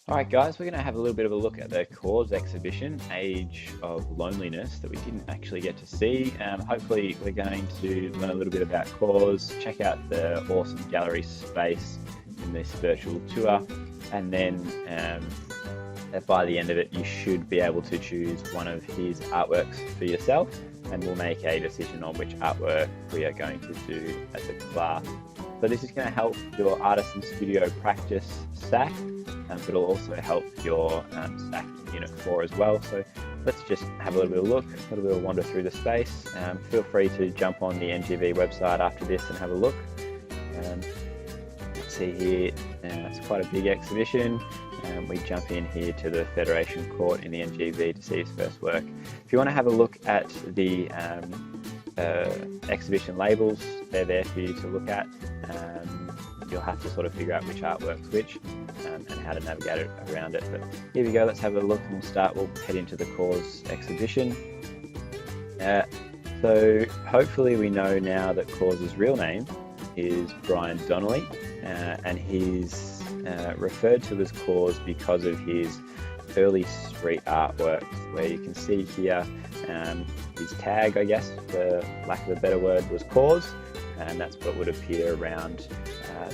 Alright guys, we're going to have a little bit of a look at the KAWS exhibition, Age of Loneliness, that we didn't actually get to see. Hopefully we're going to learn a little bit about KAWS, check out the awesome gallery space in this virtual tour, and then by the end of it you should be able to choose one of his artworks for yourself, and we'll make a decision on which artwork we are going to do as a class. So this is going to help your artisan studio practice stack, but it'll also help your stack in Unit 4 as well. So let's just have a little bit of a look, a little bit of a wander through the space. Feel free to jump on the NGV website after this and have a look. Let's see here, it's quite a big exhibition. We jump in here to the Federation Court in the NGV to see his first work. If you want to have a look at the exhibition labels, they're there for you to look at. You'll have to sort of figure out which artwork's which and how to navigate around it. But here we go, let's have a look and we'll head into the KAWS exhibition. So hopefully we know now that KAWS's real name is Brian Donnelly, and he's referred to as KAWS because of his early street artworks, where you can see here his tag, I guess, for lack of a better word, was KAWS, and that's what would appear around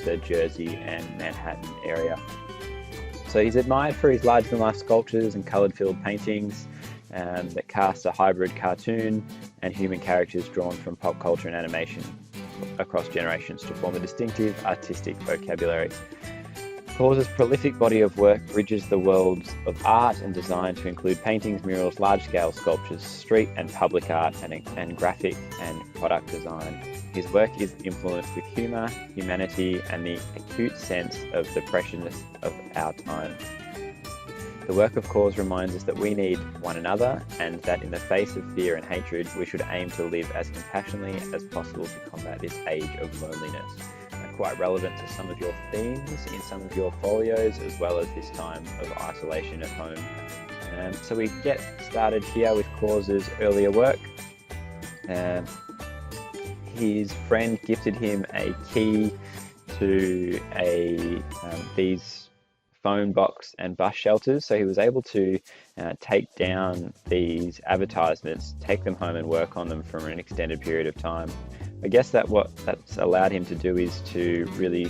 the Jersey and Manhattan area. So he's admired for his larger-than-life sculptures and coloured-filled paintings that cast a hybrid cartoon and human characters drawn from pop culture and animation across generations to form a distinctive artistic vocabulary. KAWS's prolific body of work bridges the worlds of art and design to include paintings, murals, large-scale sculptures, street and public art, and graphic and product design. His work is influenced with humour, humanity, and the acute sense of the preciousness of our time. The work of KAWS reminds us that we need one another, and that in the face of fear and hatred, we should aim to live as compassionately as possible to combat this age of loneliness. Quite relevant to some of your themes in some of your folios, as well as this time of isolation at home. So we get started here with KAWS's earlier work. His friend gifted him a key to these phone box and bus shelters, so he was able to take down these advertisements, take them home and work on them for an extended period of time. I guess that what that's allowed him to do is to really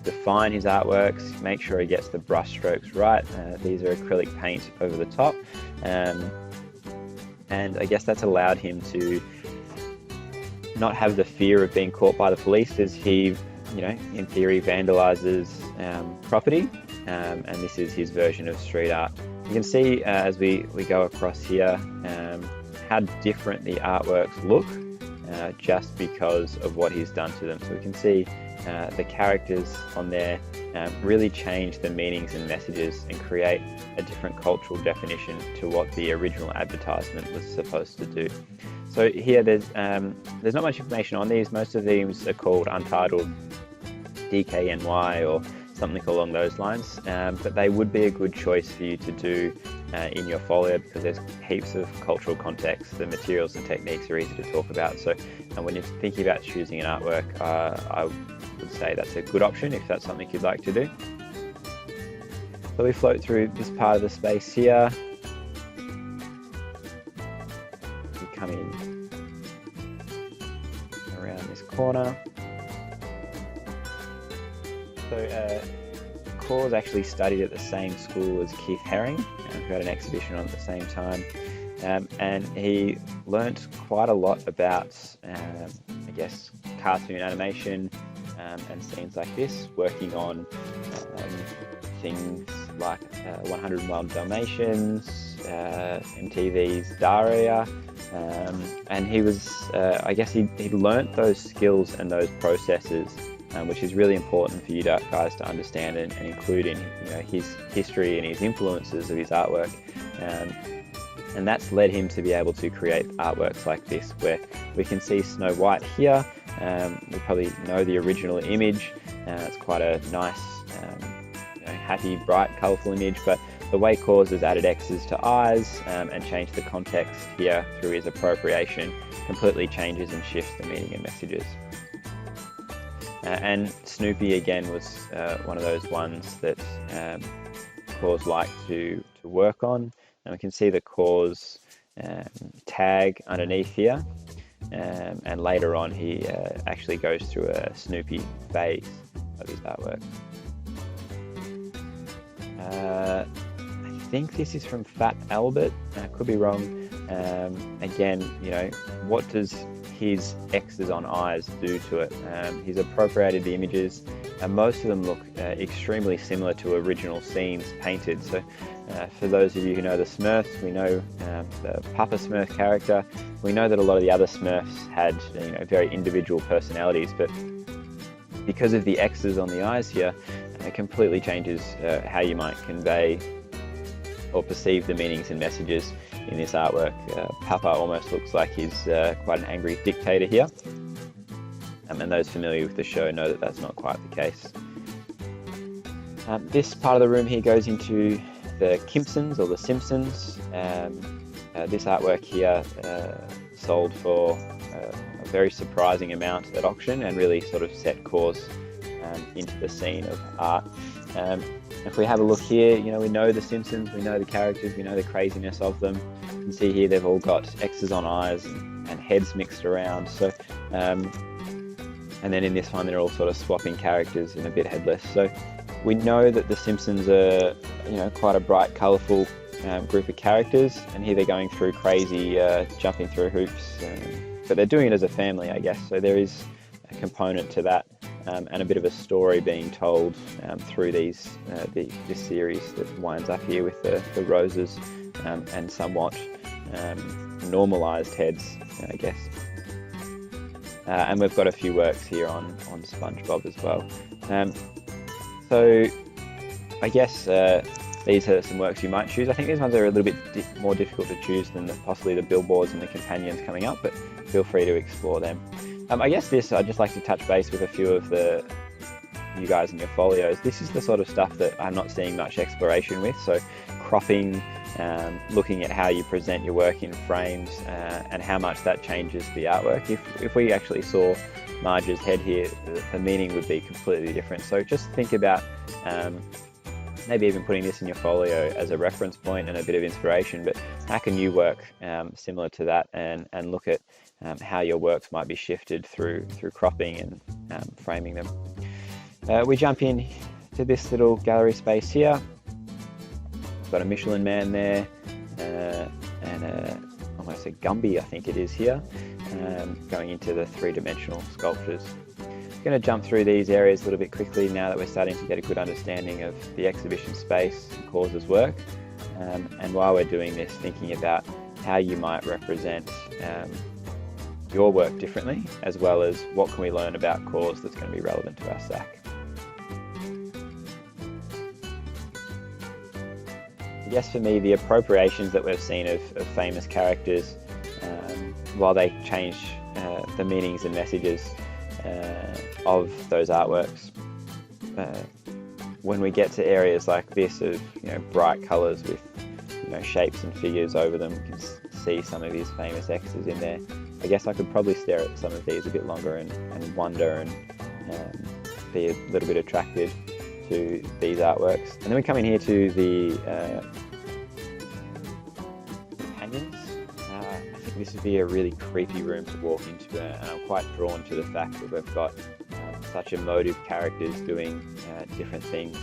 define his artworks, make sure he gets the brush strokes right. These are acrylic paint over the top, and I guess that's allowed him to not have the fear of being caught by the police, as he, in theory, vandalizes property, and this is his version of street art. You can see as we go across here how different the artworks look just because of what he's done to them. So we can see the characters on there really change the meanings and messages and create a different cultural definition to what the original advertisement was supposed to do. So here there's not much information on these. Most of these are called Untitled DKNY or something along those lines, but they would be a good choice for you to do in your folio, because there's heaps of cultural context. The materials and techniques are easy to talk about. So when you're thinking about choosing an artwork, I would say that's a good option if that's something you'd like to do. So we float through this part of the space here. We come in around this corner. So KAWS actually studied at the same school as Keith Haring, who had an exhibition on at the same time, and he learnt quite a lot about, I guess, cartoon animation and scenes like this, working on things like 101 Dalmatians, MTV's Daria, and he was, I guess he learnt those skills and those processes, which is really important for you guys to understand and include in his history and his influences of his artwork. And that's led him to be able to create artworks like this, where we can see Snow White here. We probably know the original image. It's quite a nice, happy, bright, colourful image, but the way KAWS has added X's to eyes and changed the context here through his appropriation completely changes and shifts the meaning and messages. And Snoopy again was one of those ones that KAWS like to work on. And we can see the KAWS tag underneath here. And later on, he actually goes through a Snoopy phase of his artwork. I think this is from Fat Albert. I could be wrong. Again, you know, what does his X's on eyes do to it? He's appropriated the images, and most of them look extremely similar to original scenes painted. So for those of you who know the Smurfs, we know the Papa Smurf character. We know that a lot of the other Smurfs had, you know, very individual personalities, but because of the X's on the eyes here, it completely changes how you might convey or perceive the meanings and messages in this artwork. Papa almost looks like he's quite an angry dictator here. And those familiar with the show know that that's not quite the case. This part of the room here goes into the Kimpsons or the Simpsons. This artwork here sold for a very surprising amount at auction and really sort of set KAWS into the scene of art. If we have a look here, you know, we know the Simpsons, we know the characters, we know the craziness of them. You can see here they've all got X's on eyes and heads mixed around. So, and then in this one, they're all sort of swapping characters and a bit headless. So we know that the Simpsons are, you know, quite a bright, colourful group of characters. And here they're going through crazy, jumping through hoops. But they're doing it as a family, I guess. So there is a component to that. And a bit of a story being told through this series that winds up here with the roses and somewhat normalised heads, I guess. And we've got a few works here on SpongeBob as well. So I guess these are some works you might choose. I think these ones are a little bit more difficult to choose than possibly the billboards and the companions coming up, but feel free to explore them. I guess I'd just like to touch base with a few of you guys in your folios. This is the sort of stuff that I'm not seeing much exploration with. So cropping, looking at how you present your work in frames and how much that changes the artwork. If we actually saw Marge's head here, the meaning would be completely different. So just think about maybe even putting this in your folio as a reference point and a bit of inspiration, but how can you work similar to that and look at how your works might be shifted through cropping and framing them. We jump in to this little gallery space here. We've got a Michelin Man there and almost a Gumby, I think it is here, going into the three-dimensional sculptures. I'm going to jump through these areas a little bit quickly now that we're starting to get a good understanding of the exhibition space and KAWS's work. And while we're doing this, thinking about how you might represent your work differently, as well as what can we learn about KAWS that's going to be relevant to our stack. I guess for me, the appropriations that we've seen of famous characters, while they change the meanings and messages of those artworks, when we get to areas like this of, you know, bright colours with, you know, shapes and figures over them, you can see some of his famous X's in there. I guess I could probably stare at some of these a bit longer and wonder and be a little bit attracted to these artworks. And then we come in here to the companions. I think this would be a really creepy room to walk into, and I'm quite drawn to the fact that we've got such emotive characters doing different things.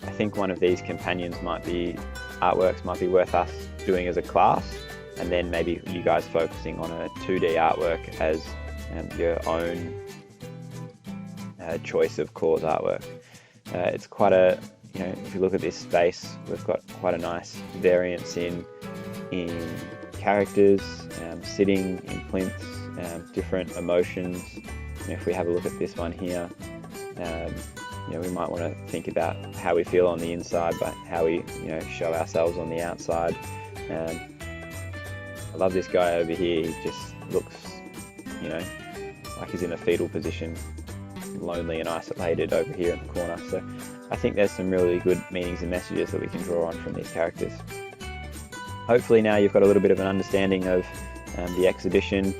I think one of these companions artworks might be worth us doing as a class, and then maybe you guys focusing on a 2D artwork as your own choice of KAWS artwork. It's quite a, you know, if you look at this space, we've got quite a nice variance in characters, sitting in plinths, different emotions. You know, if we have a look at this one here, you know, we might want to think about how we feel on the inside, but how we, you know, show ourselves on the outside. I love this guy over here. He just looks, you know, like he's in a fetal position, lonely and isolated over here in the corner. So I think there's some really good meanings and messages that we can draw on from these characters. Hopefully now you've got a little bit of an understanding of the exhibition.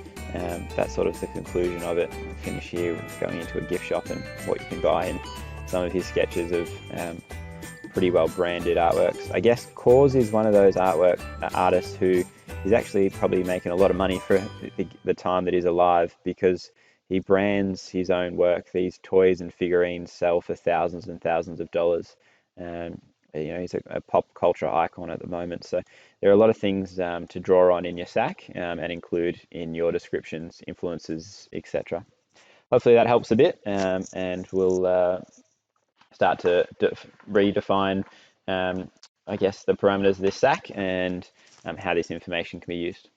That's sort of the conclusion of it. We'll finish here with going into a gift shop and what you can buy, and some of his sketches of pretty well branded artworks. I guess KAWS is one of those artists who is actually probably making a lot of money for the time that he's alive, because he brands his own work. These toys and figurines sell for thousands and thousands of dollars. Um, he's a pop culture icon at the moment. So there are a lot of things to draw on in your sack and include in your descriptions, influences, etc. Hopefully that helps a bit, and we'll start to redefine, I guess, the parameters of this sack and how this information can be used.